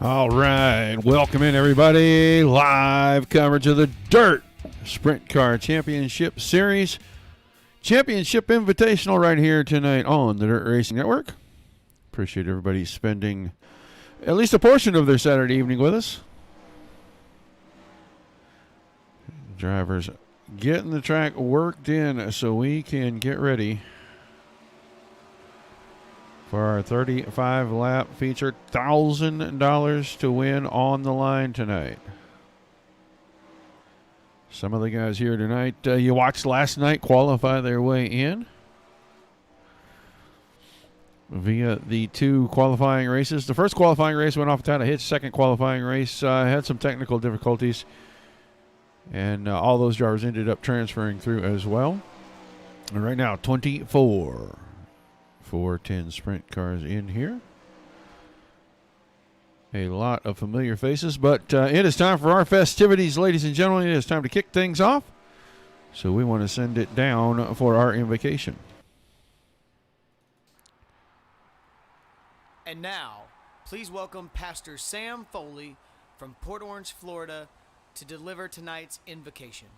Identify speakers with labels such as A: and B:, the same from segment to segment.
A: All right, welcome in everybody. Live coverage of the Dirt Sprint Car Championship Series. Championship Invitational right here tonight on the Dirt Racing Network. Appreciate everybody spending at least a portion of their Saturday evening with us. Drivers getting the track worked in so we can get ready for our 35-lap feature. $1,000 to win on the line tonight. Some of the guys here tonight you watched last night qualify their way in via the two qualifying races. The first qualifying race went off without a hitch. Second qualifying race had some technical difficulties, and all those drivers ended up transferring through as well. And right now, 24 410 sprint cars in here. A lot of familiar faces, but it is time for our festivities, ladies and gentlemen. It is time to kick things off. So we want to send it down for our invocation.
B: And now, please welcome Pastor Sam Foley from Port Orange, Florida, to deliver tonight's invocation.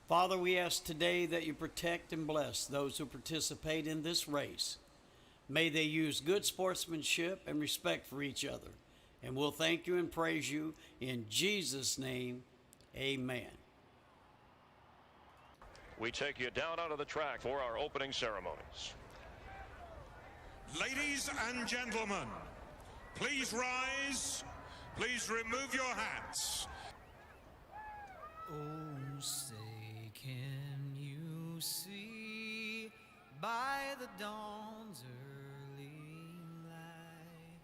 C: Father, we ask today that you protect and bless those who participate in this race. May they use good sportsmanship and respect for each other. And we'll thank you and praise you in Jesus' name. Amen.
D: We take you down onto the track for our opening ceremonies.
E: Ladies and gentlemen, please rise. Please remove your hats.
F: Oh, say, can you see by the dawn's early light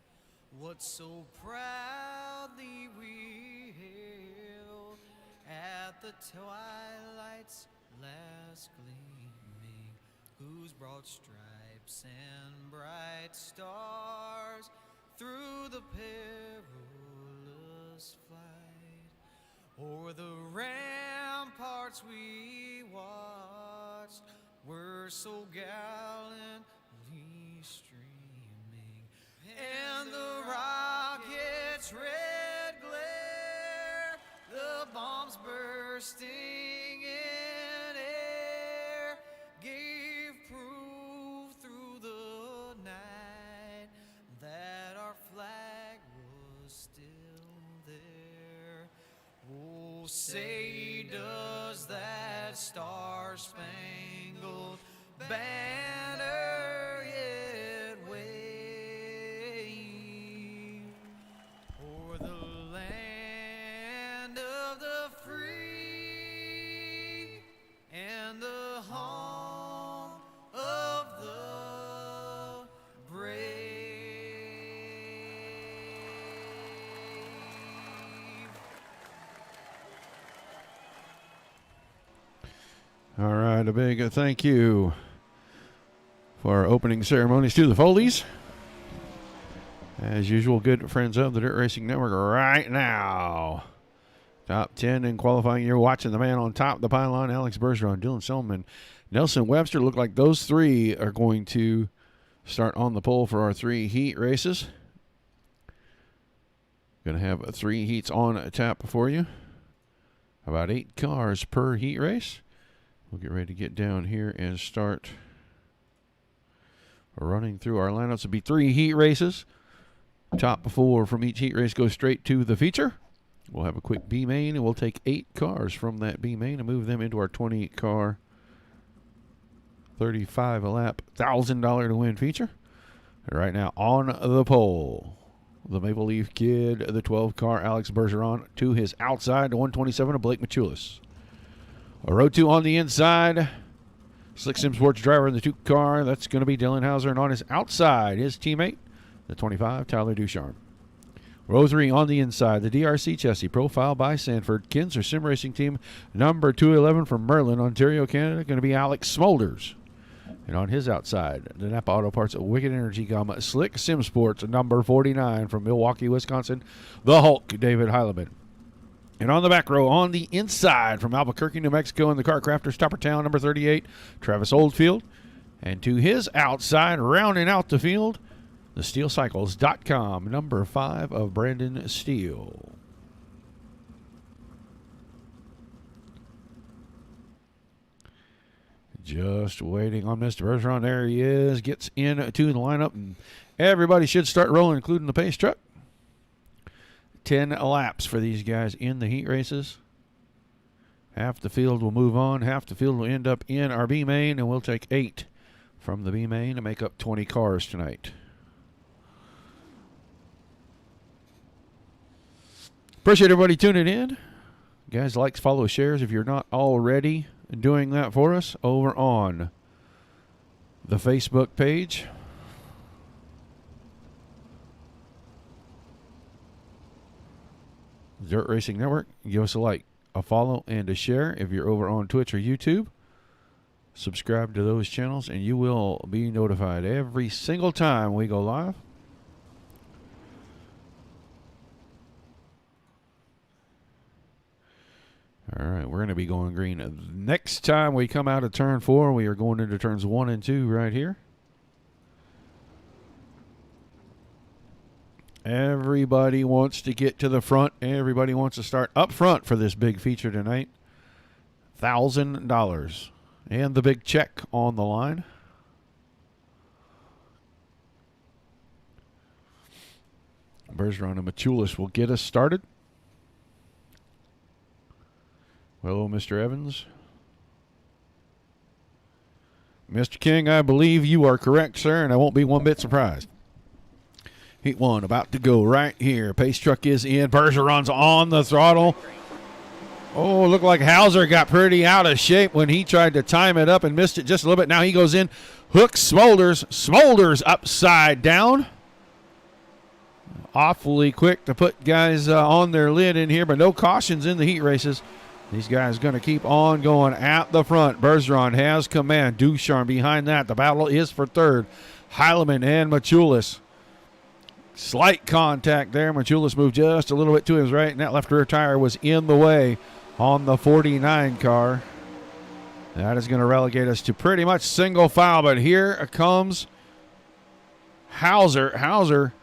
F: what so proudly we hailed at the twilight's last gleaming, whose broad stripes and bright stars through the perilous flight o'er the ramparts we watched were so gallantly streaming, and the rocket's red glare, the bombs bursting in air, gave proof through the night that our flag was still there. Oh, say does that star-spangled banner yet wave o'er the land of the free and the home of the brave?
A: All right, a big thank you for our opening ceremonies to the Foleys. As usual, good friends of the Dirt Racing Network right now. Top 10 in qualifying. You're watching the man on top of the pylon, Alex Bergeron, Dylan Selman, Nelson Webster. Look like those three are going to start on the pole for our three heat races. Going to have three heats on tap for you. About 8 cars per heat race. We'll get ready to get down here and start running through our lineups. It'll be 3 heat races. Top 4 from each heat race go straight to the feature. We'll have a quick B main, and we'll take 8 cars from that B main and move them into our 20-car, 35-lap, $1,000 to win feature. And right now on the pole, the Maple Leaf Kid, the 12-car Alex Bergeron, to his outside, the 127 of Blake Machulis. A row 2 on the inside. Slick Sim Sports driver in the 2-car. That's going to be Dylan Hauser. And on his outside, his teammate, the 25, Tyler Ducharme. Row 3 on the inside, the DRC chassis, profiled by Sanford. Kinzer Sim Racing Team, number 211 from Merlin, Ontario, Canada, going to be Alex Smolders. And on his outside, the Napa Auto Parts Wicked Energy Gum, Slick Sim Sports, number 49 from Milwaukee, Wisconsin, the Hulk, David Heileman. And on the back row, on the inside from Albuquerque, New Mexico, in the Car Crafters Topper Town, number 38, Travis Oldfield. And to his outside, rounding out the field, TheSteelCycles.com, number 5 of Brandon Steele. Just waiting on Mr. Bergeron. There he is. Gets into the lineup, and everybody should start rolling, including the pace truck. 10 laps for these guys in the heat races. Half the field will move on. Half the field will end up in our B main, and we'll take 8 from the B main to make up 20 cars tonight. Appreciate everybody tuning in. Guys, likes, follow, shares if you're not already doing that for us over on the Facebook page. Dirt Racing Network. Give us a like, a follow, and a share if you're over on Twitch or YouTube. Subscribe to those channels, and you will be notified every single time we go live. All right, we're going to be going green. Next time we come out of turn 4, we are going into turns 1 and 2 right here. Everybody wants to get to the front. Everybody wants to start up front for this big feature tonight. $1,000. And the big check on the line. Bergeron and Machulis will get us started. Hello, Mr. Evans. Mr. King, I believe you are correct, sir, and I won't be one bit surprised. Heat 1 about to go right here. Pace truck is in. Bergeron's on the throttle. Oh, looked like Hauser got pretty out of shape when he tried to time it up and missed it just a little bit. Now he goes in. Hooks Smolders. Smolders upside down. Awfully quick to put guys on their lid in here, but no cautions in the heat races. These guys going to keep on going at the front. Bergeron has command. Ducharme behind that. The battle is for third. Heilemann and Machulis. Slight contact there. Machulis moved just a little bit to his right, and that left rear tire was in the way on the 49 car. That is going to relegate us to pretty much single file, but here comes Hauser. Hauser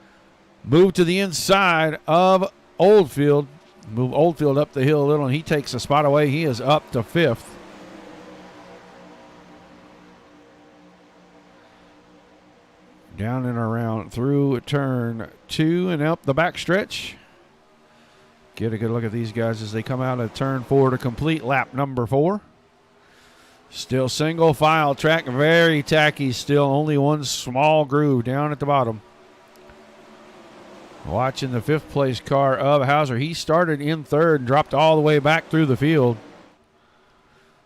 A: moved to the inside of Oldfield. Move Oldfield up the hill a little, and he takes a spot away. He is up to 5th. Down and around through turn 2 and up the backstretch. Get a good look at these guys as they come out of turn 4 to complete lap number 4. Still single file track, very tacky still. Only one small groove down at the bottom. Watching the 5th place car of Hauser. He started in 3rd and dropped all the way back through the field.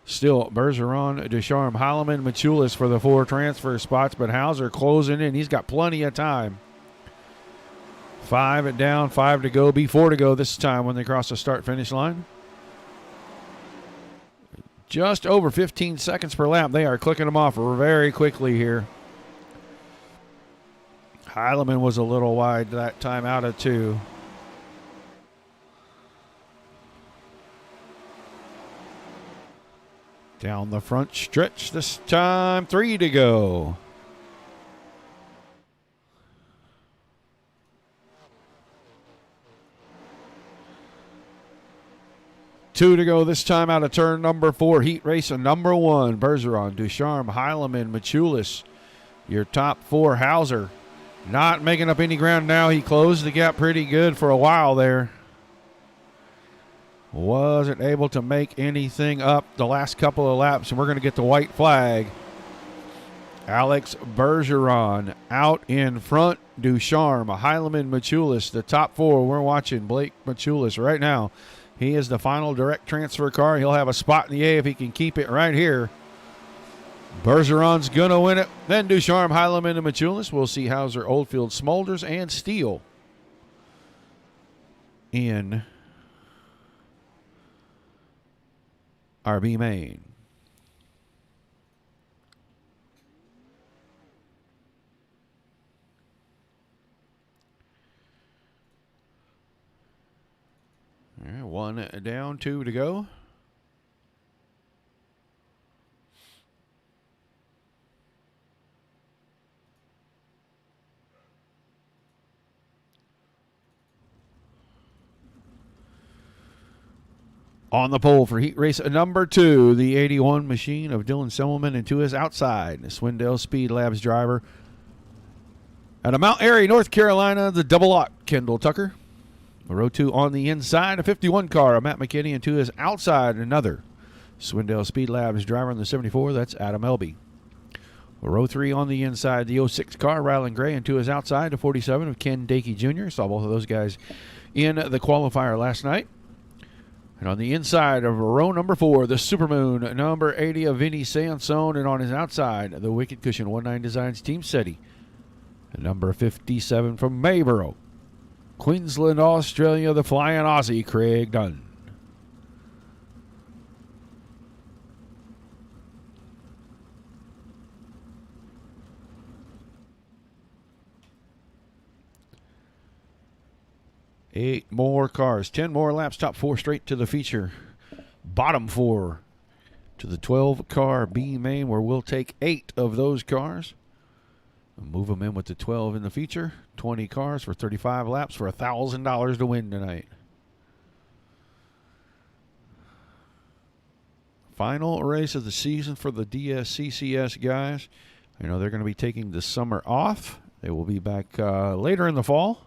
A: Still Bergeron, Ducharme, Heilemann, Machulis for the 4 transfer spots, but Hauser closing in. He's got plenty of time. 5 down, 5 to go, B4 to go this time when they cross the start-finish line. Just over 15 seconds per lap. They are clicking them off very quickly here. Heilemann was a little wide that time, out of 2. Down the front stretch this time, 3 to go. Two to go this time out of turn number 4. Heat race number 1. Bergeron, Ducharme, Heilemann, Machulis. Your top 4. Hauser not making up any ground now. He closed the gap pretty good for a while there. Wasn't able to make anything up the last couple of laps, and we're going to get the white flag. Alex Bergeron out in front. Ducharme, Heilemann, Machulis, the top 4. We're watching Blake Machulis right now. He is the final direct transfer car. He'll have a spot in the A if he can keep it right here. Bergeron's going to win it. Then Ducharme, Heilemann, and Machulis. We'll see Hauser, Oldfield, Smolders, and Steele in our B main. All right, 1 down, 2 to go. On the pole for heat race number 2, the 81 machine of Dylan Semmelman, and to his outside, the Swindell Speed Labs driver. Out of Mount Airy, North Carolina, the double lock, Kendall Tucker. Row 2 on the inside, a 51 car of Matt McKinney, and to his outside, another Swindell Speed Labs driver on the 74, that's Adam Elby. Row 3 on the inside, the 06 car, Rylan Gray, and to his outside, the 47 of Ken Dakey Jr. Saw both of those guys in the qualifier last night. And on the inside of row number 4, the Supermoon, number 80 of Vinny Sansone. And on his outside, the Wicked Cushion 19 Designs Team SETI. Number 57 from Mayboro, Queensland, Australia, the Flying Aussie, Craig Dunn. Eight more cars, 10 more laps, top 4 straight to the feature. Bottom 4 to the 12-car B main, where we'll take 8 of those cars. Move them in with the 12 in the feature. 20 cars for 35 laps for $1,000 to win tonight. Final race of the season for the DSCCS guys. I know they're going to be taking the summer off. They will be back later in the fall.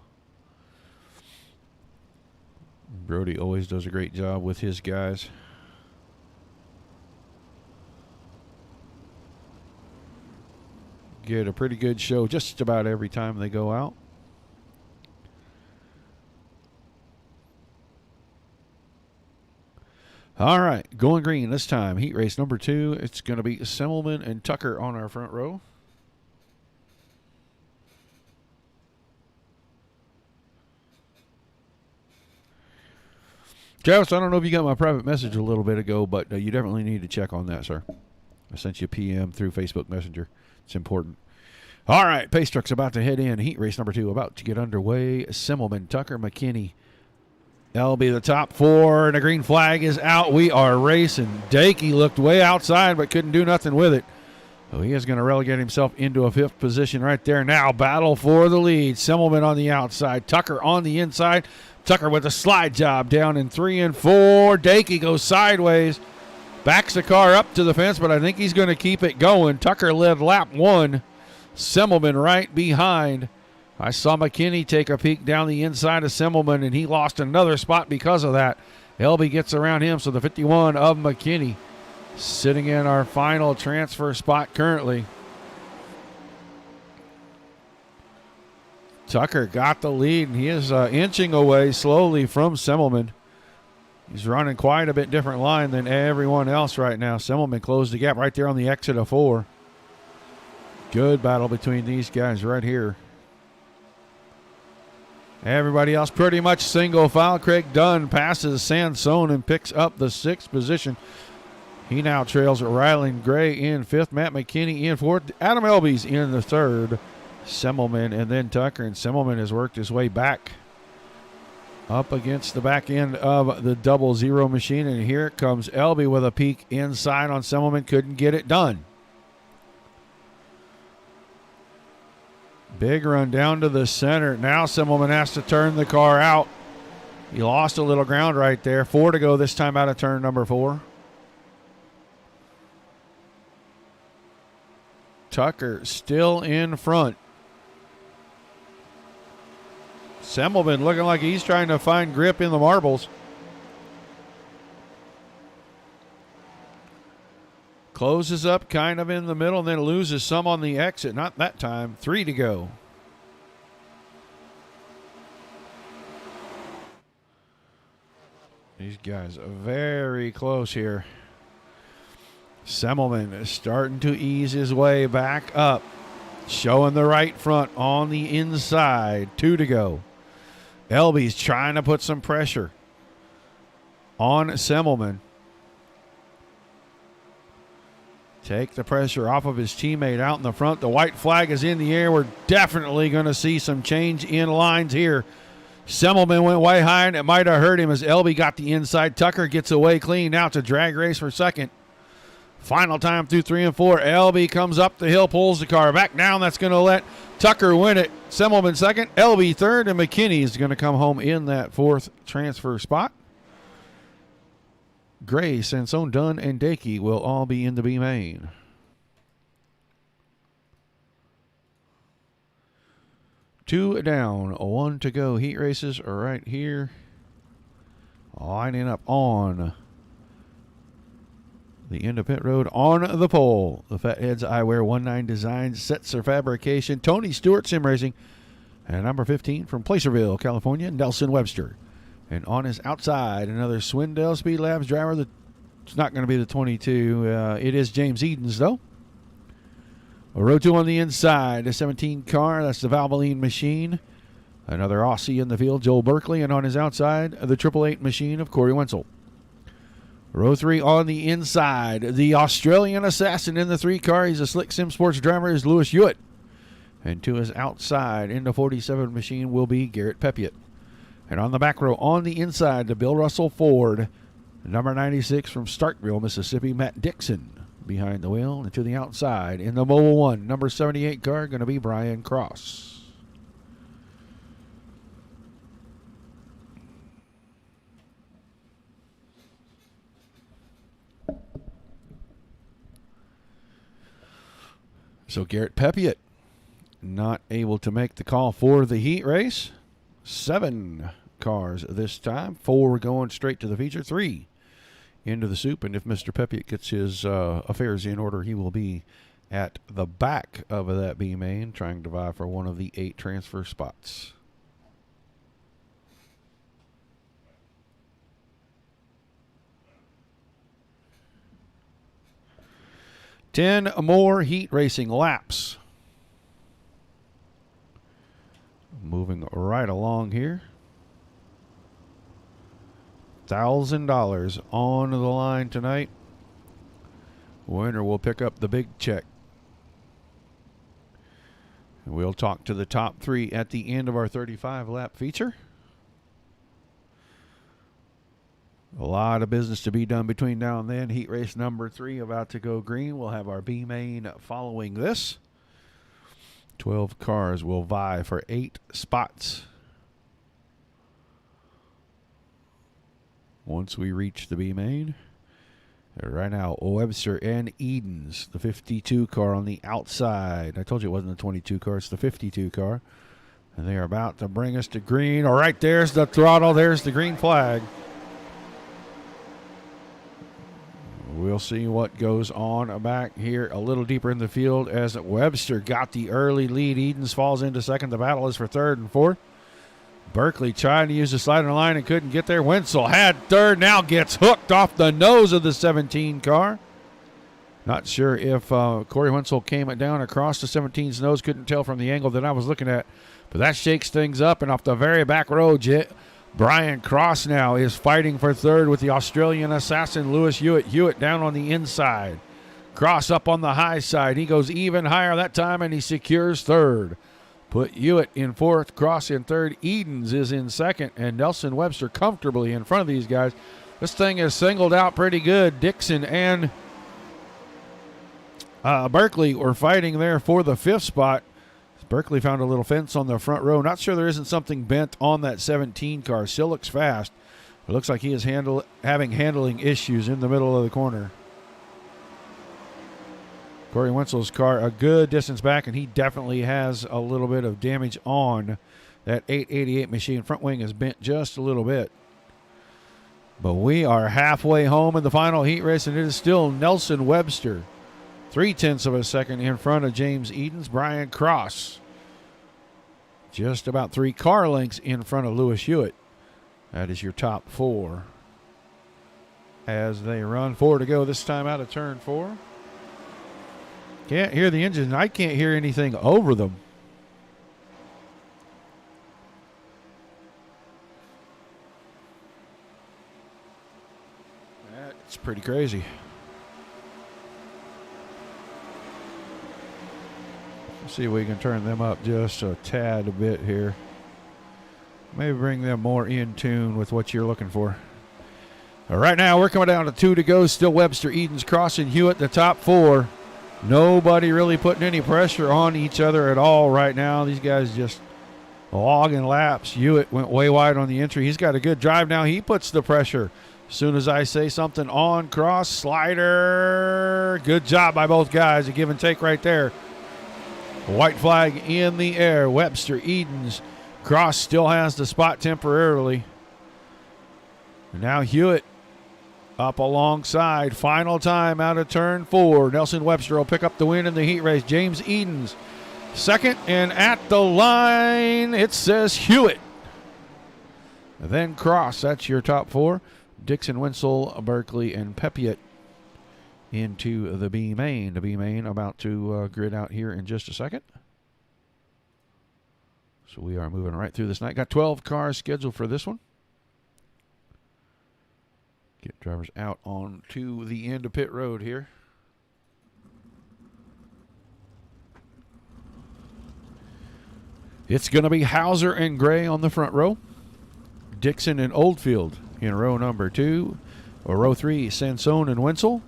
A: Brody always does a great job with his guys. Get a pretty good show just about every time they go out. All right, going green this time. Heat race number 2. It's going to be Semmelman and Tucker on our front row. Travis, I don't know if you got my private message a little bit ago, but you definitely need to check on that, sir. I sent you a PM through Facebook Messenger. It's important. All right, pace truck's about to head in. Heat race number 2 about to get underway. Semmelman, Tucker, McKinney. That'll be the top 4, and the green flag is out. We are racing. Dakey looked way outside, but couldn't do nothing with it. So he is going to relegate himself into a 5th position right there. Now battle for the lead. Semmelman on the outside. Tucker on the inside. Tucker with a slide job down in 3 and 4. Dakey goes sideways. Backs the car up to the fence, but I think he's going to keep it going. Tucker led lap 1. Semmelman right behind. I saw McKinney take a peek down the inside of Semmelman, and he lost another spot because of that. Elby gets around him, so the 51 of McKinney sitting in our final transfer spot currently. Tucker got the lead, and he is inching away slowly from Semmelman. He's running quite a bit different line than everyone else right now. Semmelman closed the gap right there on the exit of 4. Good battle between these guys right here. Everybody else pretty much single file. Craig Dunn passes Sansone and picks up the 6th position. He now trails Rylan Gray in 5th. Matt McKinney in 4th. Adam Elby's in the 3rd. Semmelman and then Tucker. And Semmelman has worked his way back up against the back end of the 00 machine. And here it comes Elby with a peek inside on Semmelman. Couldn't get it done. Big run down to the center. Now Semmelman has to turn the car out. He lost a little ground right there. 4 to go this time out of turn number 4. Tucker still in front. Semmelman looking like he's trying to find grip in the marbles. Closes up kind of in the middle and then loses some on the exit. Not that time. 3 to go. These guys are very close here. Semmelman is starting to ease his way back up. Showing the right front on the inside. 2 to go. Elby's trying to put some pressure on Semmelman. Take the pressure off of his teammate out in the front. The white flag is in the air. We're definitely going to see some change in lines here. Semmelman went way high, and it might have hurt him as Elby got the inside. Tucker gets away clean. Now it's a drag race for 2nd. Final time through 3 and 4. Elby comes up the hill, pulls the car back down. That's going to let Tucker win it. Semmelman 2nd, Elby 3rd, and McKinney is going to come home in that 4th transfer spot. Gray, Sansone, Dunn, and Dakey will all be in the B main. Two down, one to go. Heat races are right here. Lining up on the end of pit road on the pole. The Fatheads Eyewear 19 Designs, Setzer Fabrication, Tony Stewart Sim Racing, and number 15 from Placerville, California, Nelson Webster. And on his outside, another Swindell Speed Labs driver. It's not going to be the 22. It is James Edens, though. A row 2 on the inside, a 17 car. That's the Valvoline machine. Another Aussie in the field, Joel Berkeley. And on his outside, the 888 machine of Corey Wenzel. Row 3 on the inside, the Australian Assassin in the 3 car. He's a Slick Sim Sports driver, is Lewis Hewitt. And to his outside, in the 47 machine, will be Garrett Pepiot. And on the back row, on the inside, the Bill Russell Ford, number 96 from Starkville, Mississippi, Matt Dixon behind the wheel. And to the outside, in the Mobile 1, number 78 car, going to be Brian Cross. So Garrett Pepiot not able to make the call for the heat race. 7 cars this time. 4 going straight to the feature. 3 into the soup. And if Mr. Pepiot gets his affairs in order, he will be at the back of that B main trying to vie for one of the 8 transfer spots. Ten more heat racing laps. Moving right along here. $1,000 on the line tonight. Winner will pick up the big check. And we'll talk to the top 3 at the end of our 35-lap feature. A lot of business to be done between now and then. Heat race number 3 about to go green. We'll have our B main following this. 12 cars will vie for 8 spots. Once we reach the B main. Right now, Webster and Edens, the 52 car on the outside. I told you it wasn't the 22 car, it's the 52 car. And they are about to bring us to green. All right, there's the throttle. There's the green flag. We'll see what goes on back here a little deeper in the field as Webster got the early lead. Edens falls into second. The battle is for third and fourth. Berkeley trying to use the slider line and couldn't get there. Wenzel had third, now gets hooked off the nose of the 17 car. Not sure if Corey Wenzel came down across the 17's nose. Couldn't tell from the angle that I was looking at. But that shakes things up, and off the very back row, Brian Cross now is fighting for third with the Australian Assassin, Lewis Hewitt. Hewitt down on the inside. Cross up on the high side. He goes even higher that time, and he secures third. Put Hewitt in fourth, Cross in third. Edens is in second, and Nelson Webster comfortably in front of these guys. This thing is singled out pretty good. Dixon and Berkeley were fighting there for the 5th spot. Berkeley found a little fence on the front row. Not sure there isn't something bent on that 17 car. Still looks fast. It looks like he is having handling issues in the middle of the corner. Corey Wenzel's car a good distance back, and he definitely has a little bit of damage on that 888 machine. Front wing is bent just a little bit. But we are halfway home in the final heat race, and it is still Nelson Webster 0.3 of a second in front of James Edens. Brian Cross just about 3 car lengths in front of Lewis Hewitt. That is your top 4 as they run. 4 to go this time out of turn 4. Can't hear the engine. I can't hear anything over them. That's pretty crazy. See if we can turn them up just a tad a bit here. Maybe bring them more in tune with what you're looking for. Right now, we're coming down to 2 to go. Still Webster, Edens, Cross, and Hewitt, the top 4. Nobody really putting any pressure on each other at all right now. These guys just logging laps. Hewitt went way wide on the entry. He's got a good drive now. He puts the pressure As soon as I say something, on cross, slider. Good job by both guys. A give and take right there. White flag in the air. Webster, Edens. Cross still has the spot temporarily. And now Hewitt up alongside. Final time out of turn 4. Nelson Webster will pick up the win in the heat race. James Edens second, and at the line it says Hewitt. And then Cross. That's your top 4. Dixon, Wenzel, Berkeley, and Pepiot into the B main. The B main about to grid out here in just a second. So we are moving right through this night. Got 12 cars scheduled for this one. Get drivers out on to the end of pit road here. It's going to be Hauser and Gray on the front row. Dixon and Oldfield in row number 2. Or row 3, Sansone and Wenzel.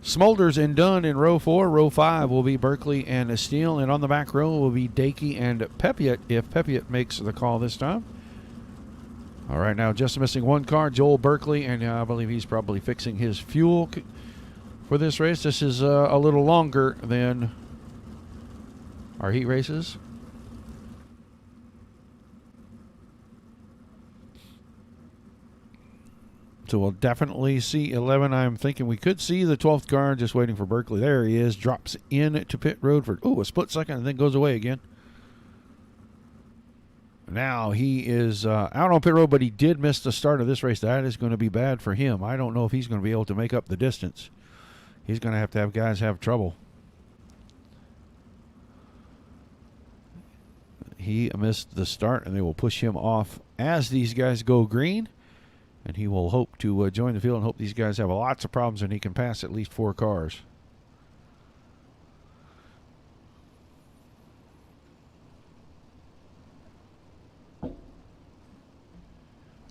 A: Smulders and Dunn in row 4. Row 5 will be Berkeley and Steele. And on the back row will be Dakey and Pepiot, if Pepiot makes the call this time. All right, now just missing one car, Joel Berkeley, and I believe he's probably fixing his fuel for this race. This is a little longer than our heat races. So we'll definitely see 11. I'm thinking we could see the 12th car, just waiting for Berkeley. There he is, drops in to pit road for a split second and then goes away again. Now he is out on pit road, but he did miss the start of this race. That is going to be bad for him. I don't know if he's going to be able to make up the distance. He's going to have guys have trouble. He missed the start, and they will push him off as these guys go green. And he will hope to join the field and hope these guys have lots of problems and he can pass at least 4 cars.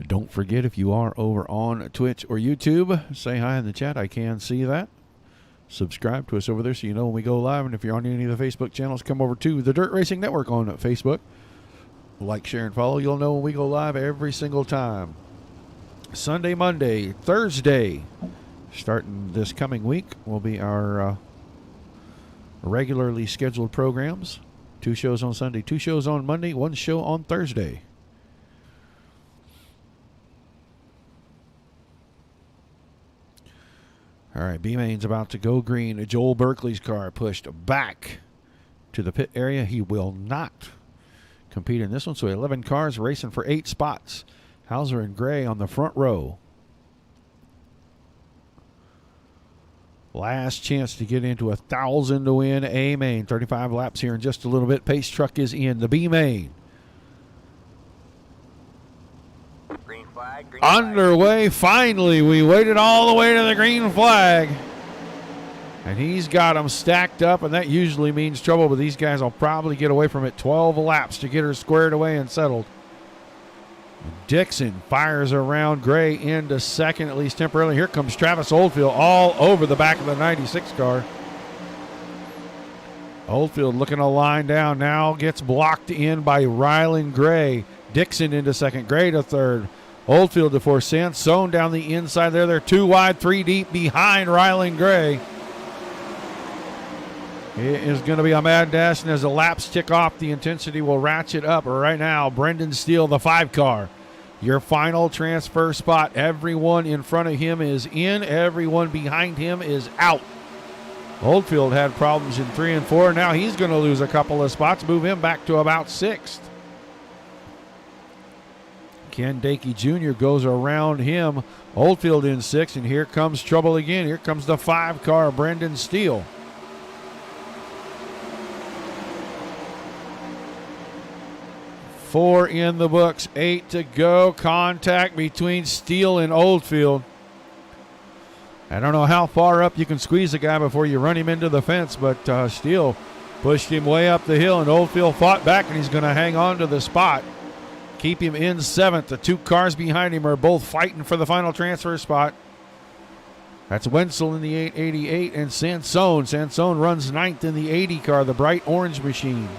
A: Don't forget, if you are over on Twitch or YouTube, say hi in the chat. I can see that. Subscribe to us over there so you know when we go live. And if you're on any of the Facebook channels, come over to the Dirt Racing Network on Facebook. Like, share, and follow. You'll know when we go live every single time. Sunday, Monday, Thursday, starting this coming week, will be our regularly scheduled programs. 2 shows on Sunday, 2 shows on Monday, 1 show on Thursday. All right, B-Main's about to go green. Joel Berkeley's car pushed back to the pit area. He will not compete in this one. So 11 cars racing for 8 spots. Hauser and Gray on the front row. Last chance to get into 1,000 to win A main. 35 laps here in just a little bit. Pace truck is in the B main.
G: Green flag.
A: Underway. Finally, we waited all the way to the green flag. And he's got them stacked up, and that usually means trouble, but these guys will probably get away from it. 12 laps to get her squared away and settled. Dixon fires around Gray into second, at least temporarily. Here comes Travis Oldfield all over the back of the 96 car. Oldfield looking to line down, now gets blocked in by Rylan Gray. Dixon into second, Gray to third. Oldfield to fourth. Sansone down the inside there. They're 2 wide, 3 deep behind Rylan Gray. It is going to be a mad dash, and as the laps tick off, the intensity will ratchet up. Right now, Brendan Steele, the 5 car. Your final transfer spot. Everyone in front of him is in. Everyone behind him is out. Oldfield had problems in 3 and 4. Now he's going to lose a couple of spots, move him back to about 6th. Ken Dakey Jr. goes around him. Oldfield in 6th, and here comes trouble again. Here comes the 5 car, Brendan Steele. Four in the books, 8 to go. Contact between Steele and Oldfield. I don't know how far up you can squeeze a guy before you run him into the fence, but Steele pushed him way up the hill, and Oldfield fought back, and he's going to hang on to the spot. Keep him in 7th. The 2 cars behind him are both fighting for the final transfer spot. That's Wenzel in the 888 and Sansone. Sansone runs 9th in the 80 car, the bright orange machine.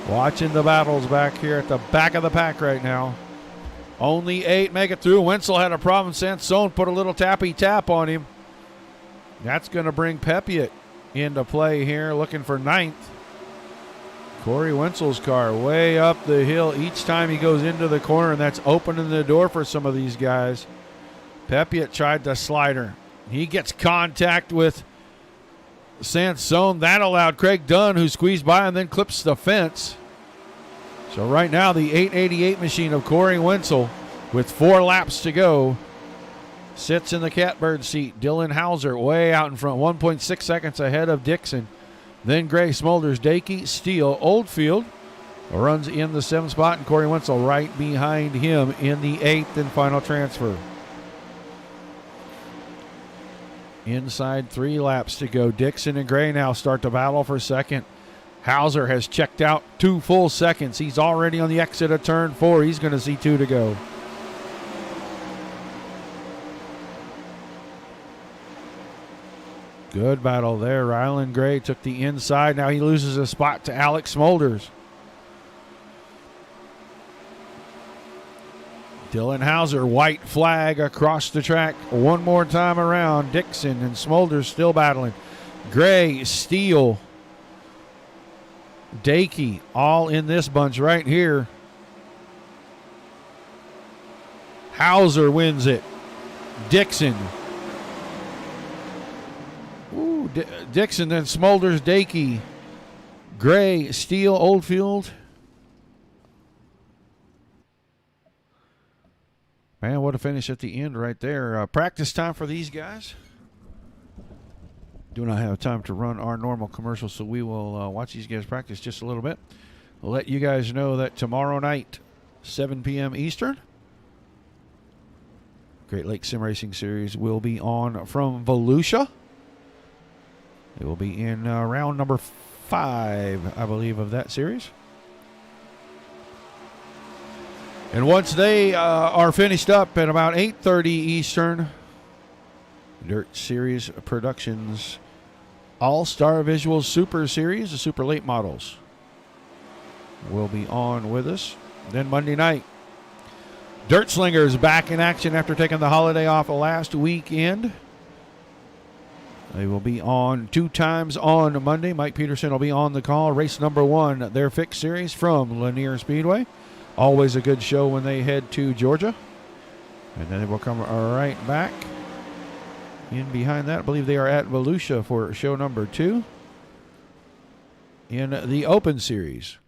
A: Watching the battles back here at the back of the pack right now. Only 8 make it through. Wenzel had a problem. Sansone put a little tappy tap on him. That's going to bring Pepiot into play here, looking for 9th. Corey Wenzel's car way up the hill each time he goes into the corner, and that's opening the door for some of these guys. Pepiot tried the slider. He gets contact with Sansone. That allowed Craig Dunn, who squeezed by and then clips the fence. So right now, the 888 machine of Corey Wenzel, with 4 laps to go, sits in the catbird seat. Dylan Hauser way out in front, 1.6 seconds ahead of Dixon. Then Gray, Smolders, Dakey, Steele, Oldfield runs in the 7th spot, and Corey Wenzel right behind him in the 8th and final transfer. Inside 3 laps to go. Dixon and Gray now start to battle for second. Hauser has checked out 2 full seconds. He's already on the exit of turn 4. He's going to see 2 to go. Good battle there. Rylan Gray took the inside. Now he loses a spot to Alex Smolders. Dylan Hauser, white flag across the track. One more time around. Dixon and Smolders still battling. Gray, Steele, Dakey, all in this bunch right here. Hauser wins it. Dixon. Dixon, then Smolders, Dakey, Gray, Steele, Oldfield. Man, what a finish at the end right there. Practice time for these guys. Do not have time to run our normal commercial, so we will watch these guys practice just a little bit. I'll let you guys know that tomorrow night, 7 p.m. Eastern, Great Lakes Sim Racing Series will be on from Volusia. It will be in round number 5, I believe, of that series. And once they are finished up at about 8:30 Eastern, Dirt Series Productions All-Star Visuals Super Series, the super late models, will be on with us. Then Monday night, Dirt Slingers back in action after taking the holiday off last weekend. They will be on 2 times on Monday. Mike Peterson will be on the call. Race number 1, their fixed series from Lanier Speedway. Always a good show when they head to Georgia. And then they will come right back. In behind that, I believe they are at Volusia for show number 2 in the Open Series.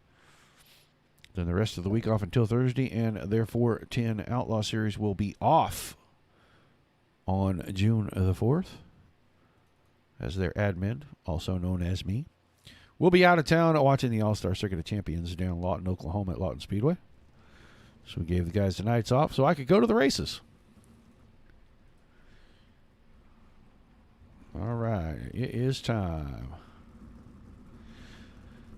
A: Then the rest of the week off until Thursday, and their 410 Outlaw Series will be off on June the 4th. As their admin, also known as me, will be out of town watching the All-Star Circuit of Champions down in Lawton, Oklahoma at Lawton Speedway. So we gave the guys the nights off so I could go to the races. All right, it is time.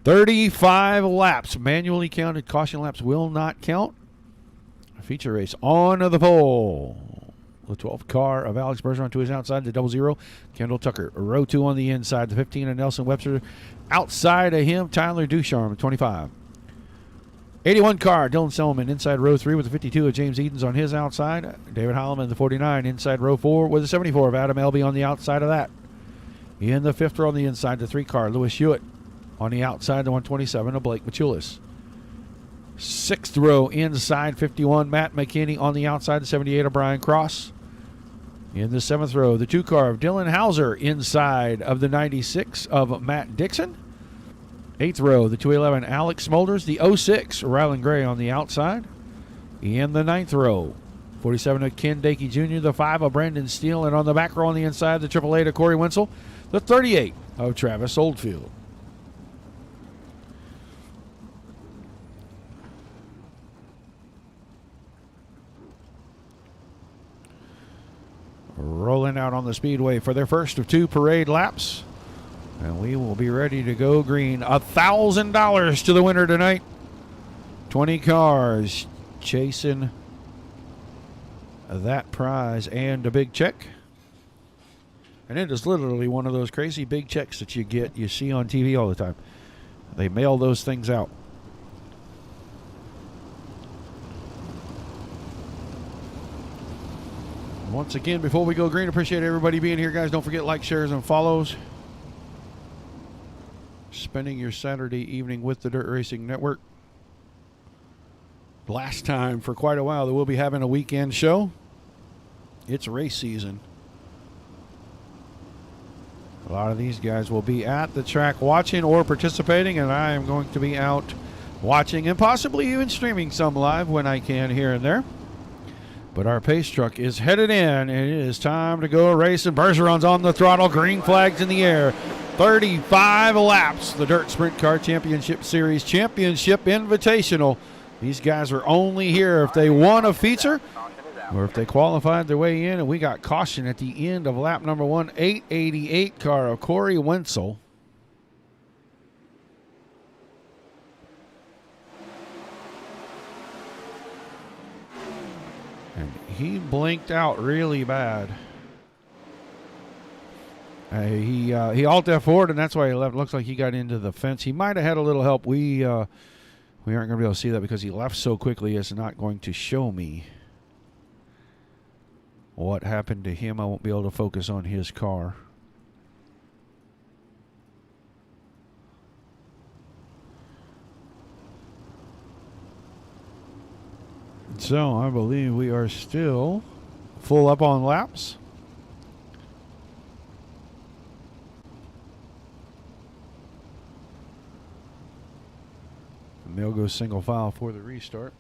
A: 35 laps, manually counted. Caution laps will not count. A feature race on the pole. The 12th car of Alex Bergeron to his outside, the 00. Kendall Tucker, row 2 on the inside. The 15 of Nelson Webster outside of him. Tyler Ducharme, 25. 81 car, Dylan Selman inside row 3 with the 52 of James Edens on his outside. David Holloman, the 49, inside row 4 with the 74 of Adam Elby on the outside of that. In the 5th row on the inside, the 3 car, Lewis Hewitt on the outside, the 127 of Blake Machulis. 6th row inside, 51, Matt McKinney on the outside, the 78 of Brian Cross. In the 7th row, the 2 car of Dylan Hauser inside of the 96 of Matt Dixon. 8th row, the 211 Alex Smolders, the 06 Rylan Gray on the outside. In the 9th row, 47 of Ken Dakey Jr., the 5 of Brandon Steele, and on the back row on the inside, the 888 of Corey Wenzel, the 38 of Travis Oldfield. Rolling out on the speedway for their first of 2 parade laps. And we will be ready to go green. $1,000 to the winner tonight. 20 cars chasing that prize and a big check. And it is literally one of those crazy big checks that you see on TV all the time. They mail those things out. Once again, before we go green, appreciate everybody being here, guys. Don't forget like, shares, and follows. Spending your Saturday evening with the Dirt Racing Network. Last time for quite a while that we'll be having a weekend show. It's race season. A lot of these guys will be at the track watching or participating, and I am going to be out watching and possibly even streaming some live when I can here and there. But our pace truck is headed in, and it is time to go racing. Bergeron's on the throttle, green flags in the air. 35 laps, the Dirt Sprint Car Championship Series Championship Invitational. These guys are only here if they won a feature or if they qualified their way in. And we got caution at the end of lap number 1, 888 car of Corey Wenzel. And he blinked out really bad. He alt F4'd, and that's why he left. Looks like he got into the fence. He might have had a little help. We aren't going to be able to see that because he left so quickly. It's not going to show me what happened to him. I won't be able to focus on his car. So I believe we are still full up on laps. And they'll go single file for the restart.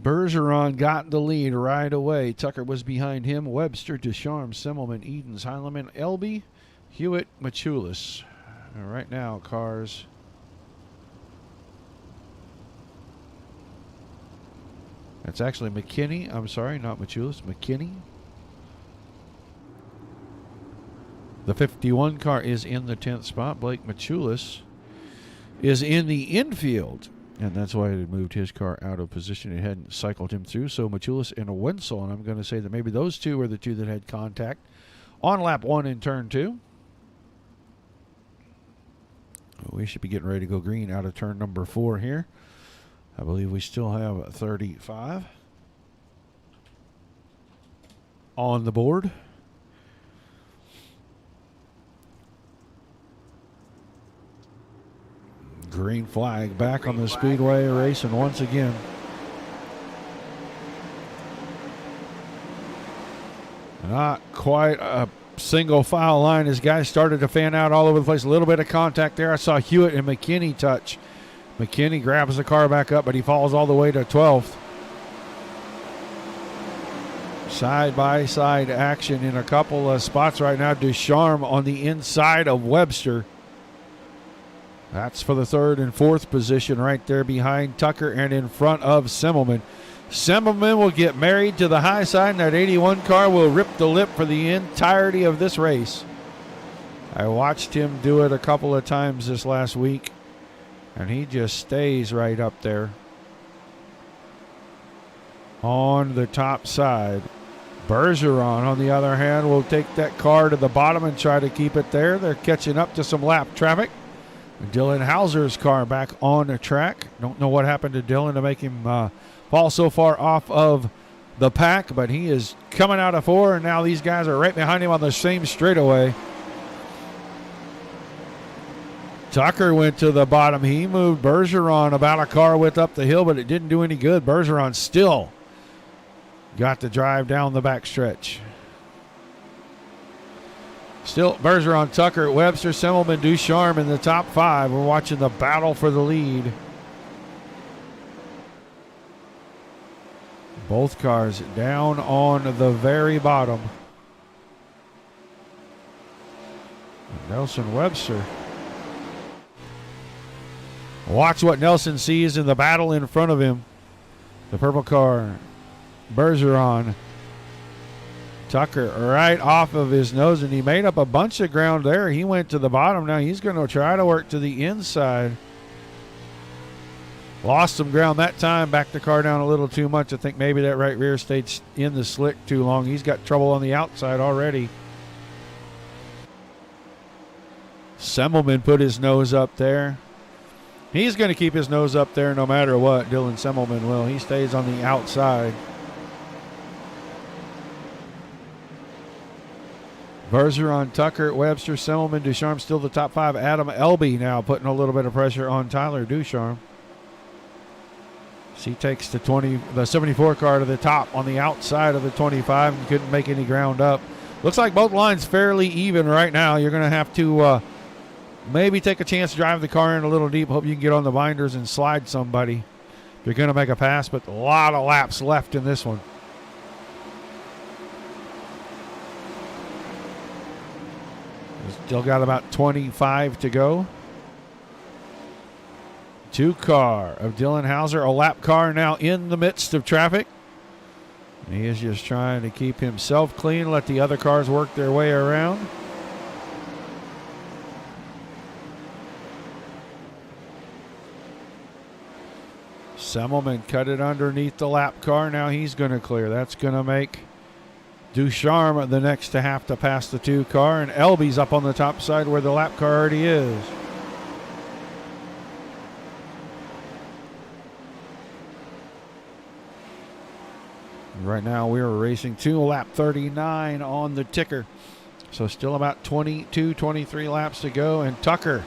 A: Bergeron got the lead right away. Tucker was behind him. Webster, Ducharme, Semmelman, Edens, Heilemann, Elby, Hewitt, Machulis. Right now, cars. That's actually McKinney. I'm sorry, not Machulis. McKinney. The 51 car is in the 10th spot. Blake Machulis is in the infield. And that's why it had moved his car out of position. It hadn't cycled him through. So Machulis and Wenzel, and I'm going to say that maybe those two are the two that had contact on lap 1 in turn 2. We should be getting ready to go green out of turn number 4 here. I believe we still have 35 on the board. Green flag back on the speedway racing once again. Not quite a single file line as guys started to fan out all over the place. A little bit of contact there. I saw Hewitt and McKinney touch. McKinney grabs the car back up, but he falls all the way to 12th. Side-by-side action in a couple of spots right now. Ducharme on the inside of Webster. That's for the 3rd and 4th position right there behind Tucker and in front of Semmelman. Semmelman will get married to the high side, and that 81 car will rip the lip for the entirety of this race. I watched him do it a couple of times this last week, and he just stays right up there on the top side. Bergeron, on the other hand, will take that car to the bottom and try to keep it there. They're catching up to some lap traffic. Dylan Hauser's car back on the track. Don't know what happened to Dylan to make him fall so far off of the pack, but he is coming out of 4, and now these guys are right behind him on the same straightaway. Tucker went to the bottom. He moved Bergeron about a car width up the hill, but it didn't do any good. Bergeron still got to drive down the backstretch. Still Bergeron, Tucker, Webster, Semmelman, Ducharme in the top 5. We're watching the battle for the lead. Both cars down on the very bottom. Nelson Webster. Watch what Nelson sees in the battle in front of him. The purple car, Bergeron. Tucker right off of his nose, and he made up a bunch of ground there. He went to the bottom. Now he's going to try to work to the inside. Lost some ground that time. Backed the car down a little too much. I think maybe that right rear stayed in the slick too long. He's got trouble on the outside already. Semmelman put his nose up there. He's going to keep his nose up there no matter what. Dylan Semmelman will. He stays on the outside. Bergeron, Tucker, Webster, Semmelman, Ducharme still the top 5. Adam Elby now putting a little bit of pressure on Tyler Ducharme. He takes the 74 car to the top on the outside of the 25 and couldn't make any ground up. Looks like both lines fairly even right now. You're going to have to maybe take a chance to drive the car in a little deep. Hope you can get on the binders and slide somebody if you're going to make a pass, but a lot of laps left in this one. Still got about 25 to go. 2 car of Dylan Hauser, a lap car now in the midst of traffic. He is just trying to keep himself clean, let the other cars work their way around. Semmelman cut it underneath the lap car. Now he's going to clear. That's going to make Ducharme the next to have to pass the 2 car, and Elby's up on the top side where the lap car already is. Right now we are racing to lap 39 on the ticker. So still about 22, 23 laps to go. And Tucker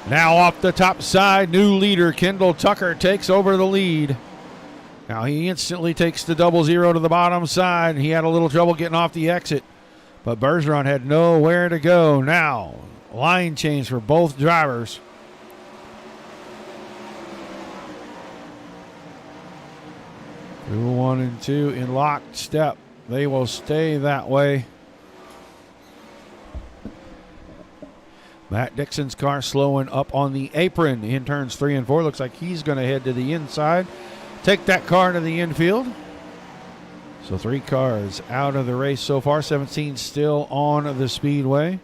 A: now off the top side. New leader, Kendall Tucker, takes over the lead. Now he instantly takes the 00 to the bottom side. He had a little trouble getting off the exit, but Bergeron had nowhere to go. Now line change for both drivers. Through 1 and 2 in lockstep. They will stay that way. Matt Dixon's car slowing up on the apron in turns 3 and 4. Looks like he's going to head to the inside. Take that car to the infield. So 3 cars out of the race so far. 17 still on the speedway.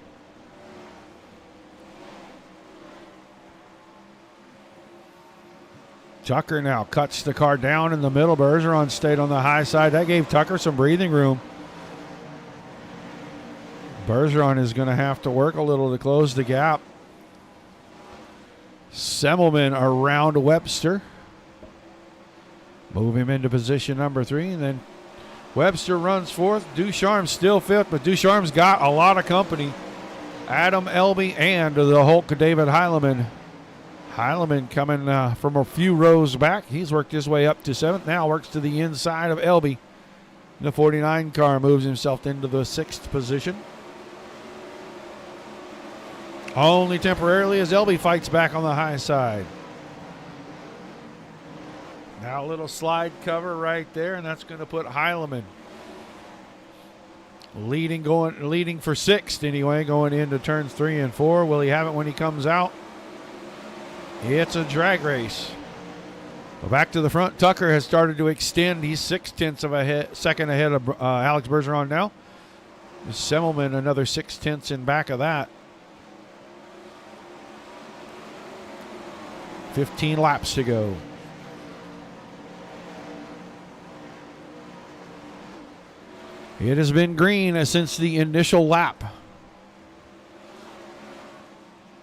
A: Tucker now cuts the car down in the middle. Bergeron stayed on the high side. That gave Tucker some breathing room. Bergeron is going to have to work a little to close the gap. Semmelman around Webster. Move him into position number 3, and then Webster runs 4th. Ducharme still 5th, but Ducharme's got a lot of company. Adam Elby and the Hulk David Heileman. Heileman coming from a few rows back. He's worked his way up to 7th. Now works to the inside of Elby. The 49 car moves himself into the 6th position. Only temporarily as Elby fights back on the high side. Now a little slide cover right there, and that's going to put Heileman leading for 6th anyway, going into turns 3 and 4. Will he have it when he comes out? It's a drag race. Well, back to the front. Tucker has started to extend. He's 0.6 of a second ahead of Alex Bergeron now. Semmelman another 0.6 in back of that. 15 laps to go. It has been green since the initial lap.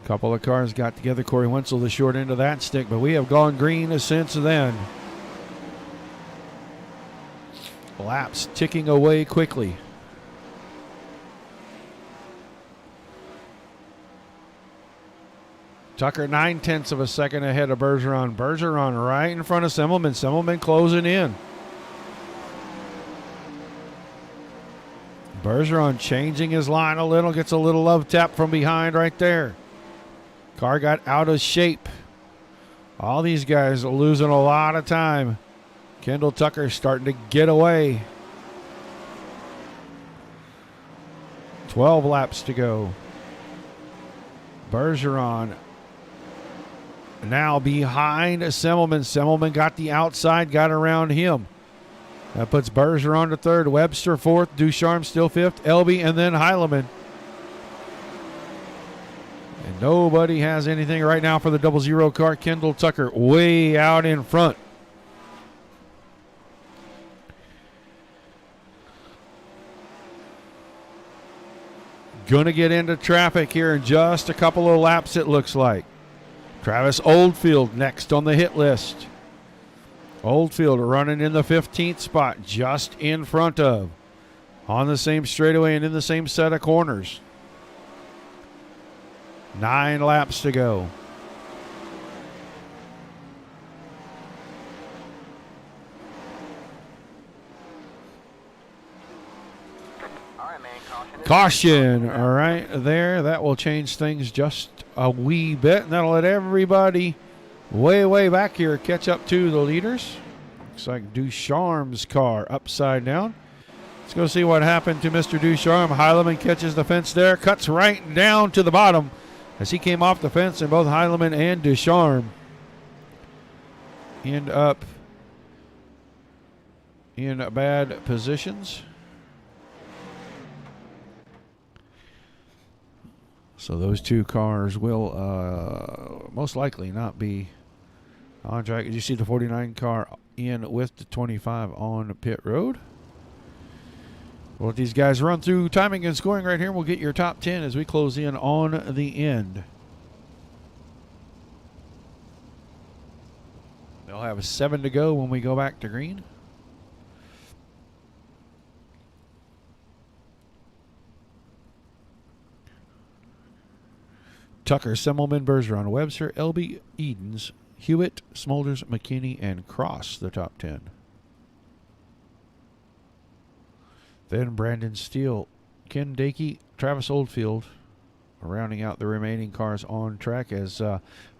A: A couple of cars got together. Corey Wenzel, the short end of that stick, but we have gone green since then. Laps ticking away quickly. Tucker 0.9 of a second ahead of Bergeron. Bergeron right in front of Semmelman. Semmelman closing in. Bergeron changing his line a little. Gets a little love tap from behind right there. Car got out of shape. All these guys are losing a lot of time. Kendall Tucker starting to get away. 12 laps to go. Bergeron now behind Semmelman. Semmelman got the outside, got around him. That puts Bergeron to 3rd, Webster 4th, Ducharme still 5th, Elby, and then Heileman. And nobody has anything right now for the 00 car. Kendall Tucker way out in front. Going to get into traffic here in just a couple of laps, it looks like. Travis Oldfield next on the hit list. Oldfield running in the 15th spot, just in front of. On the same straightaway and in the same set of corners. 9 laps to go. Caution, all right, there. That will change things just a wee bit, and that'll let everybody way back here catch up to the leaders. Looks like Ducharme's car upside down. Let's go see what happened to Mr. Ducharme. Heilemann catches the fence there, cuts right down to the bottom as he came off the fence, and both Heilemann and Ducharme end up in bad positions. So those two cars will most likely not be on track. Did you see the 49 car in with the 25 on pit road? We'll let these guys run through timing and scoring right here. We'll get your top 10 as we close in on the end. They'll have 7 to go when we go back to green. Tucker, Semmelman, Bergeron, Webster, Elby, Edens, Hewitt, Smolders, McKinney, and Cross, the top 10. Then Brandon Steele, Ken Dakey, Travis Oldfield, rounding out the remaining cars on track as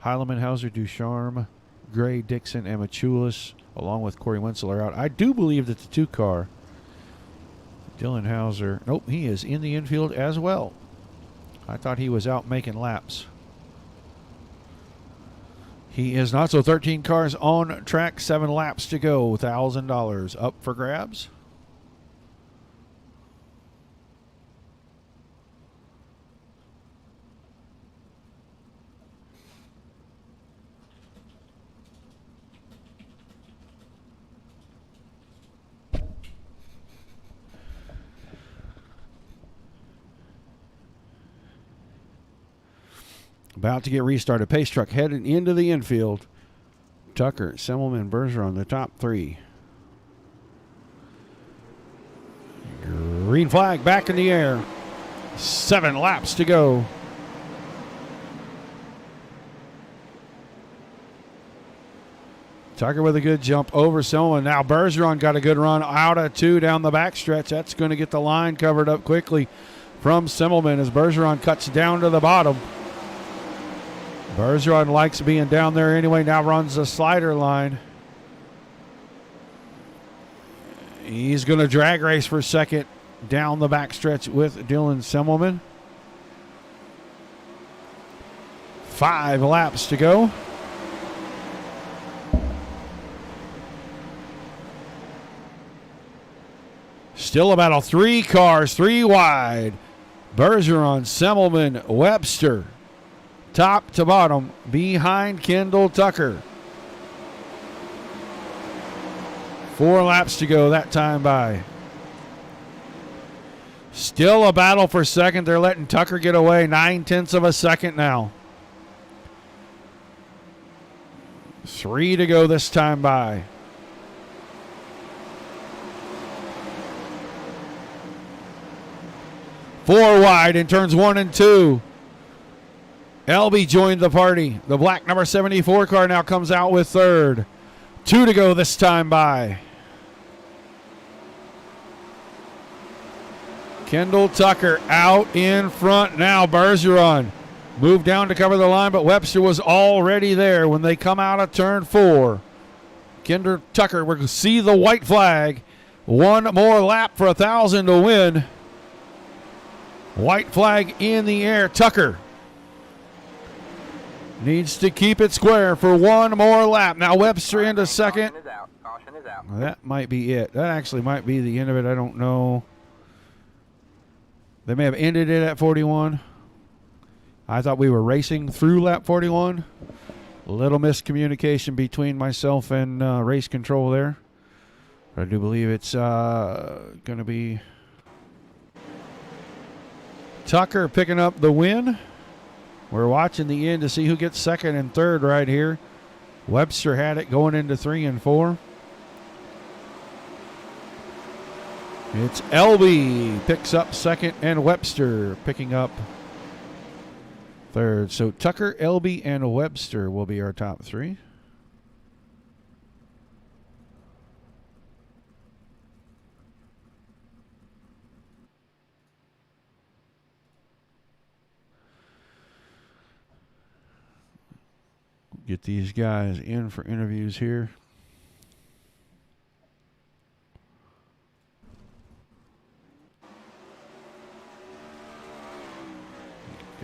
A: Heilemann, Hauser, Ducharme, Gray, Dixon, and Machulis, along with Corey Wenzel, are out. I do believe that the 2 car, Dylan Hauser, nope, he is in the infield as well. I thought he was out making laps. He is not. So 13 cars on track, 7 laps to go, $1,000 up for grabs. About to get restarted. Pace truck heading into the infield. Tucker, Semmelman, Bergeron, the top 3. Green flag back in the air. 7 laps to go. Tucker with a good jump over Semmelman. Now Bergeron got a good run out of 2 down the backstretch. That's going to get the line covered up quickly from Semmelman as Bergeron cuts down to the bottom. Bergeron likes being down there anyway. Now runs the slider line. He's going to drag race for second down the backstretch with Dylan Semmelman. 5 laps to go. Still a battle. 3 cars, 3 wide. Bergeron, Semmelman, Webster. Top to bottom, behind Kendall Tucker. 4 laps to go that time by. Still a battle for second. They're letting Tucker get away. 9/10 of a second now. 3 to go this time by. Four wide in turns 1 and 2. Elby joined the party. The black number 74 car now comes out with third. 2 to go this time by. Kendall Tucker out in front now. Bergeron moved down to cover the line, but Webster was already there when they come out of turn 4. Kendall Tucker, we're going to see the white flag. 1 more lap for $1,000 to win. White flag in the air. Tucker needs to keep it square for 1 more lap. Now Webster into second.
G: Caution is out.
A: That might be it. That actually might be the end of it. I don't know. They may have ended it at 41. I thought we were racing through lap 41. A little miscommunication between myself and race control there. I do believe it's going to be Tucker picking up the win. We're watching the end to see who gets second and third right here. Webster had it going into 3 and 4. It's Elby picks up second and Webster picking up third. So Tucker, Elby, and Webster will be our top 3. Get these guys in for interviews here.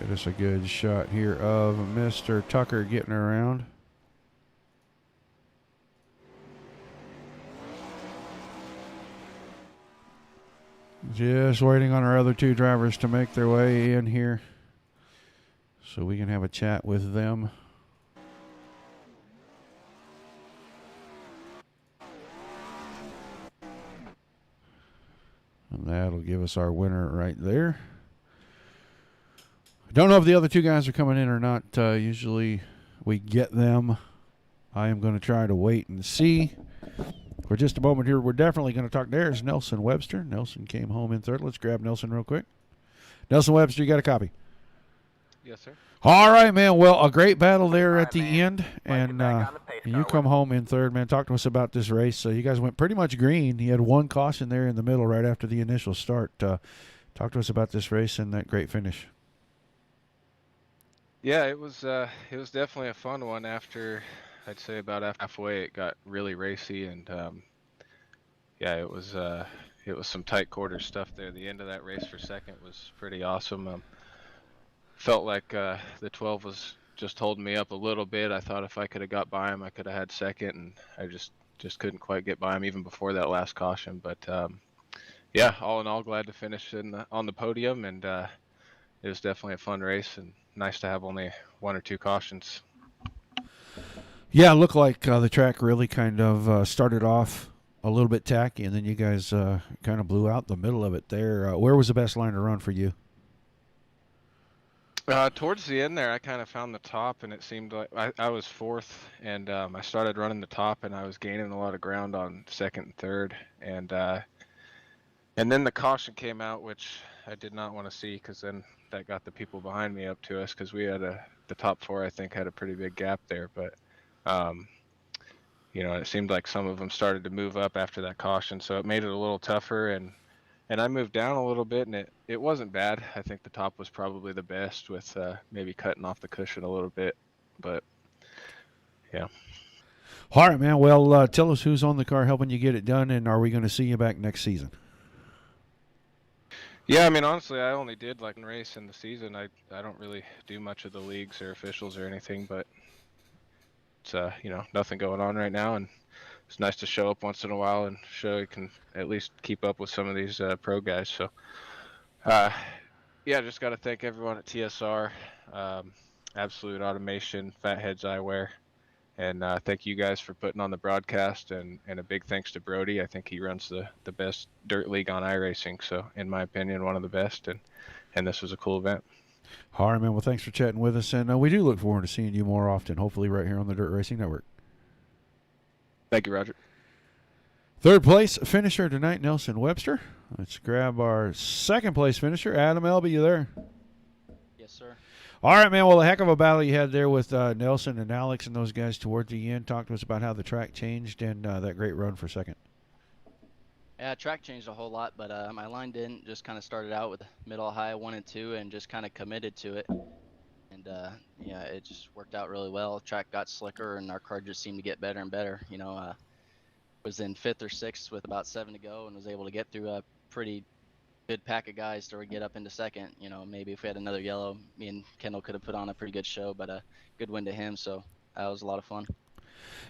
A: Get us a good shot here of Mr. Tucker getting around. Just waiting on our other 2 drivers to make their way in here so we can have a chat with them. And that'll give us our winner right there. Don't know if the other 2 guys are coming in or not. Usually we get them. I am going to try to wait and see. For just a moment here, we're definitely going to talk. There's Nelson Webster. Nelson came home in third. Let's grab Nelson real quick. Nelson Webster, you got a copy?
H: Yes, sir.
A: All right, man. Well, a great battle there at the end.
G: Let's
A: And
G: get back on the pace
A: you
G: car,
A: come home in third, man. Talk to us about this race. So you guys went pretty much green. You had 1 caution there in the middle right after the initial start. Talk to us about this race and that great finish.
H: Yeah, it was definitely a fun one. After, I'd say about halfway, it got really racy, and yeah, it was some tight quarter stuff there. The end of that race for second was pretty awesome. Felt like the 12 was just holding me up a little bit. I thought if I could have got by him, I could have had second, and I just couldn't quite get by him even before that last caution. But yeah, all in all, glad to finish on the podium, and it was definitely a fun race and nice to have only 1 or 2 cautions.
A: Yeah, it looked like the track really kind of started off a little bit tacky, and then you guys kind of blew out the middle of it there. Where was the best line to run for you?
H: Towards the end there, I kind of found the top, and it seemed like I was 4th, and I started running the top, and I was gaining a lot of ground on second and third, and then the caution came out, which I did not want to see, because then that got the people behind me up to us, because we had the top 4, I think, had a pretty big gap there, but you know, it seemed like some of them started to move up after that caution, so it made it a little tougher, and I moved down a little bit, and it wasn't bad. I think the top was probably the best, with maybe cutting off the cushion a little bit, but yeah.
A: All right, man. Well, tell us who's on the car helping you get it done, and are we going to see you back next season?
H: Yeah, I mean, honestly, I only did like 1 race in the season. I don't really do much of the leagues or officials or anything, but it's you know, nothing going on right now, and it's nice to show up once in a while and show you can at least keep up with some of these pro guys. So yeah, just got to thank everyone at TSR, Absolute Automation, Fatheads Eyewear, and thank you guys for putting on the broadcast, and a big thanks to Brody. I think he runs the best dirt league on iRacing, so in my opinion, one of the best, and this was a cool event.
A: All right, man. Well, thanks for chatting with us, and we do look forward to seeing you more often, hopefully right here on the Dirt Racing Network.
H: Thank you, Roger.
A: Third place finisher tonight, Nelson Webster. Let's grab our second place finisher, Adam Elby. You there?
I: Yes, sir.
A: All right, man. Well, a heck of a battle you had there with Nelson and Alex and those guys toward the end. Talk to us about how the track changed and that great run for second.
I: Yeah, track changed a whole lot, but my line didn't. Just kind of started out with middle, high, 1 and 2, and just kind of committed to it. And yeah, it just worked out really well. Track got slicker, and our car just seemed to get better and better. You know, was in 5th or 6th with about 7 to go, and was able to get through a pretty good pack of guys to get up into second. You know, maybe if we had another yellow, me and Kendall could have put on a pretty good show, but a good win to him. So that was a lot of fun.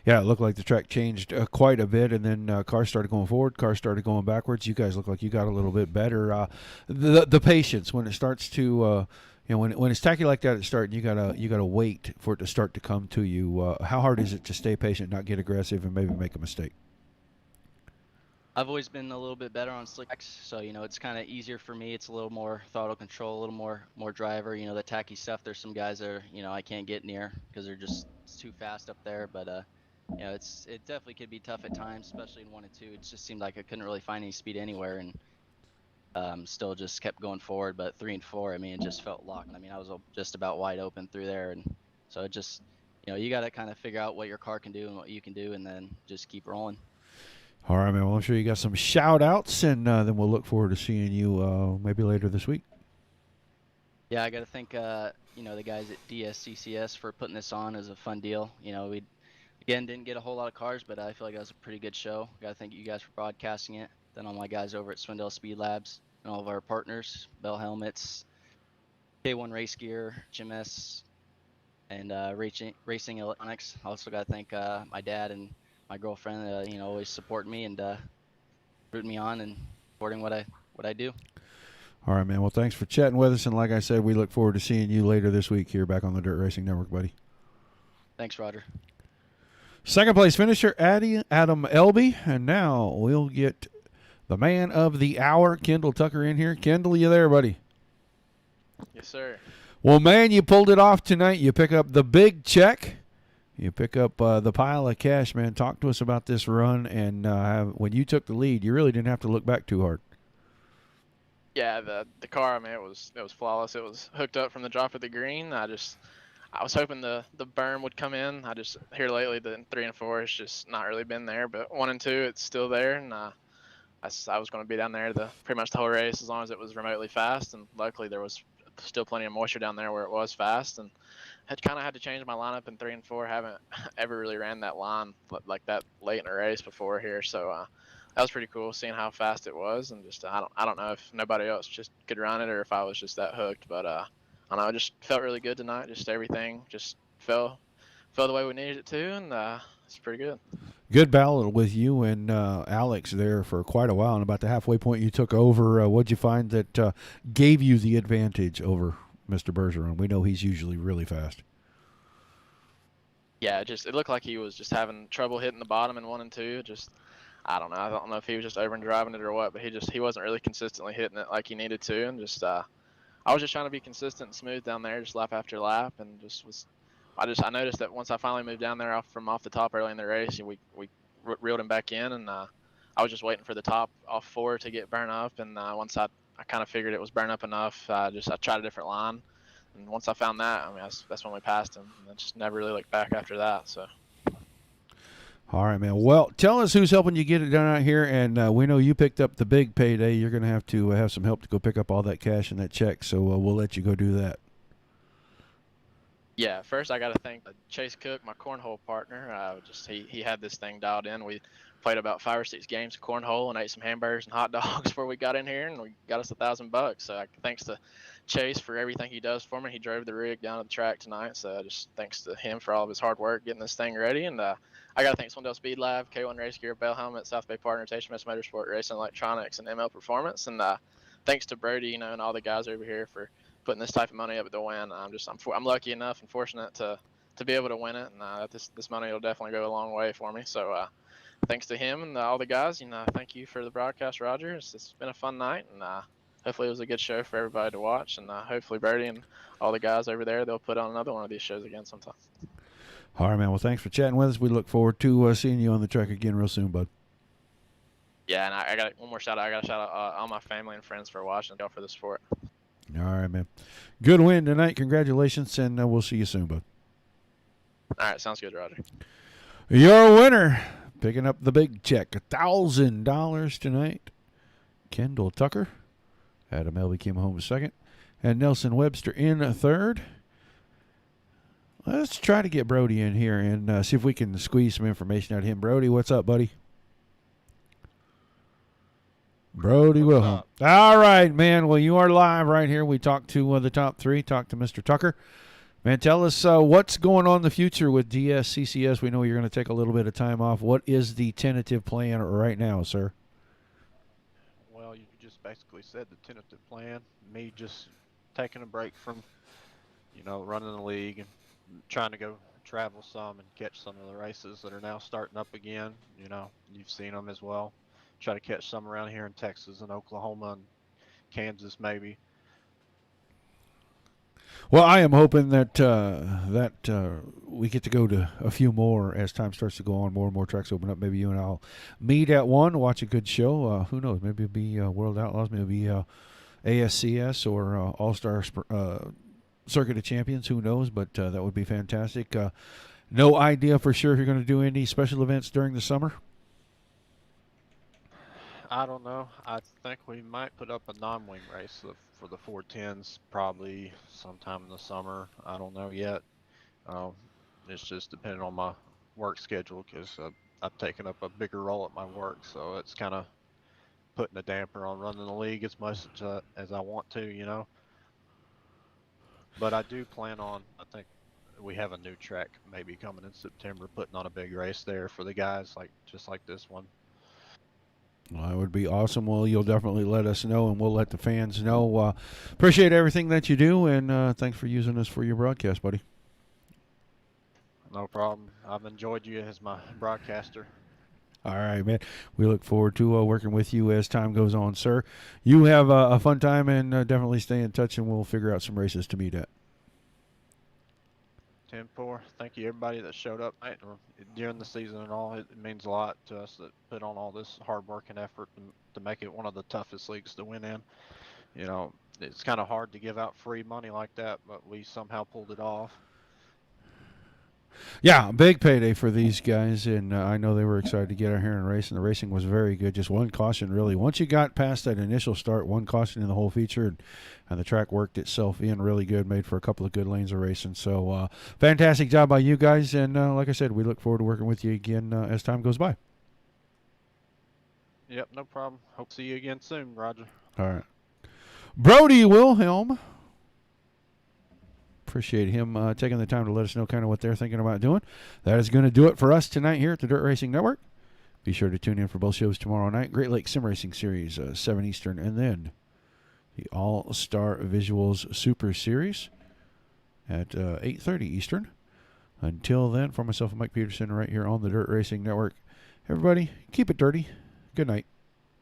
A: Yeah, it looked like the track changed quite a bit, and then cars started going forward, cars started going backwards. You guys look like you got a little bit better. The patience when it starts to when it's tacky like that at start, you gotta wait for it to start to come to you. How hard is it to stay patient, not get aggressive, and maybe make a mistake?
I: I've always been a little bit better on slicks, so it's kind of easier for me. It's a little more throttle control, a little more driver. The tacky stuff. There's some guys that I can't get near because it's too fast up there. But it definitely could be tough at times, especially in 1 and 2. It just seemed like I couldn't really find any speed anywhere, and still just kept going forward. But 3 and 4, I mean, it just felt locked. I mean, I was just about wide open through there, and so it just you got to kind of figure out what your car can do and what you can do, and then just keep rolling.
A: All right, man. Well, I'm sure you got some shout-outs, and then we'll look forward to seeing you maybe later this week.
I: Yeah, I got to thank the guys at DSCCS for putting this on. It was a fun deal. We didn't get a whole lot of cars, but I feel like that was a pretty good show. Got to thank you guys for broadcasting it. Then all my guys over at Swindell Speed Labs and all of our partners, Bell Helmets, K1 Race Gear, GMS, and Racing Electronics. Also got to thank my dad and my girlfriend, always supporting me and rooting me on and supporting what I do.
A: All right, man. Well, thanks for chatting with us, and like I said, we look forward to seeing you later this week here back on the Dirt Racing Network, buddy.
I: Thanks, Roger.
A: Second place finisher, Adam Elby, and now we'll get the man of the hour, Kendall Tucker, in here. Kendall, you there, buddy?
J: Yes, sir.
A: Well, man, you pulled it off tonight. You pick up the big check. You pick up the pile of cash, man. Talk to us about this run, and when you took the lead, you really didn't have to look back too hard.
J: Yeah, the car, I mean, it was flawless. It was hooked up from the drop of the green. I was hoping the berm would come in. I just here lately the 3 and 4 has just not really been there, but 1 and 2 it's still there, and I was going to be down there pretty much the whole race as long as it was remotely fast, and luckily there was still plenty of moisture down there where it was fast, and had to change my lineup in 3 and 4. Haven't ever really ran that line like that late in a race before here, so that was pretty cool seeing how fast it was, and just I don't know if nobody else just could run it or if I was just that hooked, but I don't know, it just felt really good tonight. Just everything just fell the way we needed it to, and it's pretty good.
A: Good battle with you and Alex there for quite a while, and about the halfway point you took over. What'd you find that gave you the advantage over Mr. Bergeron? We know he's usually really fast.
J: Yeah, it looked like he was just having trouble hitting the bottom in 1 and 2. Just I don't know if he was just over and driving it or what, but he wasn't really consistently hitting it like he needed to, and just I was just trying to be consistent and smooth down there, just lap after lap, and I noticed that once I finally moved down there off the top early in the race, we reeled him back in, and I was just waiting for the top off 4 to get burned up, and once I kind of figured it was burned up enough, I tried a different line, and once I found that, I mean that's when we passed him, and I just never really looked back after that. So.
A: All right, man. Well, tell us who's helping you get it done out here, and we know you picked up the big payday. You're going to have some help to go pick up all that cash and that check, so we'll let you go do that.
J: Yeah, first I got to thank Chase Cook, my cornhole partner. He had this thing dialed in. We played about 5 or 6 games of cornhole and ate some hamburgers and hot dogs before we got in here, and we got us $1,000. So thanks to Chase for everything he does for me. He drove the rig down to the track tonight, so just thanks to him for all of his hard work getting this thing ready. And I got to thank Swindell Speed Lab, K1 Race Gear, Bell Helmet, South Bay Partners, HMS Motorsport, Racing Electronics, and ML Performance. And thanks to Brody, and all the guys over here for putting this type of money up to win. I'm lucky enough and fortunate to be able to win it, and this money will definitely go a long way for me. So thanks to him and all the guys. Thank you for the broadcast, Roger. It's been a fun night, and hopefully it was a good show for everybody to watch. And hopefully Brody and all the guys over there, they'll put on another one of these shows again sometime.
A: All right, man. Well, thanks for chatting with us. We look forward to seeing you on the track again real soon, bud.
J: Yeah, and I got one more shout out. I got to shout out all my family and friends for watching, y'all for the support.
A: All right, man. Good win tonight. Congratulations, and we'll see you soon, bud.
J: All right, sounds good, Roger.
A: Your winner, picking up the big check, $1,000 tonight. Kendall Tucker. Adam Elby came home second, and Nelson Webster in third. Let's try to get Brody in here and see if we can squeeze some information out of him. Brody, what's up, buddy? Brody Wilhelm. All right, man. Well, you are live right here. We talked to the top 3, talked to Mr. Tucker. Man, tell us what's going on in the future with DSCCS. We know you're going to take a little bit of time off. What is the tentative plan right now, sir?
K: Well, you just basically said the tentative plan. Me just taking a break from, running the league and trying to go travel some and catch some of the races that are now starting up again. You've seen them as well. Try to catch some around here in Texas and Oklahoma and Kansas maybe.
A: Well, I am hoping that we get to go to a few more as time starts to go on. More and more tracks open up. Maybe you and I'll meet at one, watch a good show. Who knows? Maybe it'll be World Outlaws. Maybe it'll be ASCS or All-Star Circuit of Champions. Who knows? But that would be fantastic. No idea for sure if you're going to do any special events during the summer.
K: I don't know. I think we might put up a non-wing race for the 410s probably sometime in the summer. I don't know yet. It's just depending on my work schedule because I've taken up a bigger role at my work, so it's kind of putting a damper on running the league as much as I want to, But I do plan on, I think we have a new track maybe coming in September, putting on a big race there for the guys, just like this one.
A: Well, that would be awesome. Well, you'll definitely let us know, and we'll let the fans know. Appreciate everything that you do, and thanks for using us for your broadcast, buddy.
K: No problem. I've enjoyed you as my broadcaster.
A: All right, man. We look forward to working with you as time goes on, sir. You have a fun time, and definitely stay in touch, and we'll figure out some races to meet at.
K: 10-4. Thank you, everybody that showed up during the season and all. It means a lot to us that put on all this hard work and effort to make it one of the toughest leagues to win in. It's kind of hard to give out free money like that, but we somehow pulled it off.
A: Yeah, big payday for these guys, and I know they were excited to get out here and race, and the racing was very good. Just one caution, really. Once you got past that initial start, one caution in the whole feature, and the track worked itself in really good, made for a couple of good lanes of racing. So, fantastic job by you guys, and like I said, we look forward to working with you again as time goes by.
K: Yep, no problem. Hope to see you again soon, Roger.
A: All right. Brody Wilhelm. Appreciate him taking the time to let us know kind of what they're thinking about doing. That is going to do it for us tonight here at the Dirt Racing Network. Be sure to tune in for both shows tomorrow night. Great Lakes Sim Racing Series, 7 Eastern, and then the All-Star Visuals Super Series at 8:30 Eastern. Until then, for myself and Mike Peterson right here on the Dirt Racing Network, everybody, keep it dirty. Good night.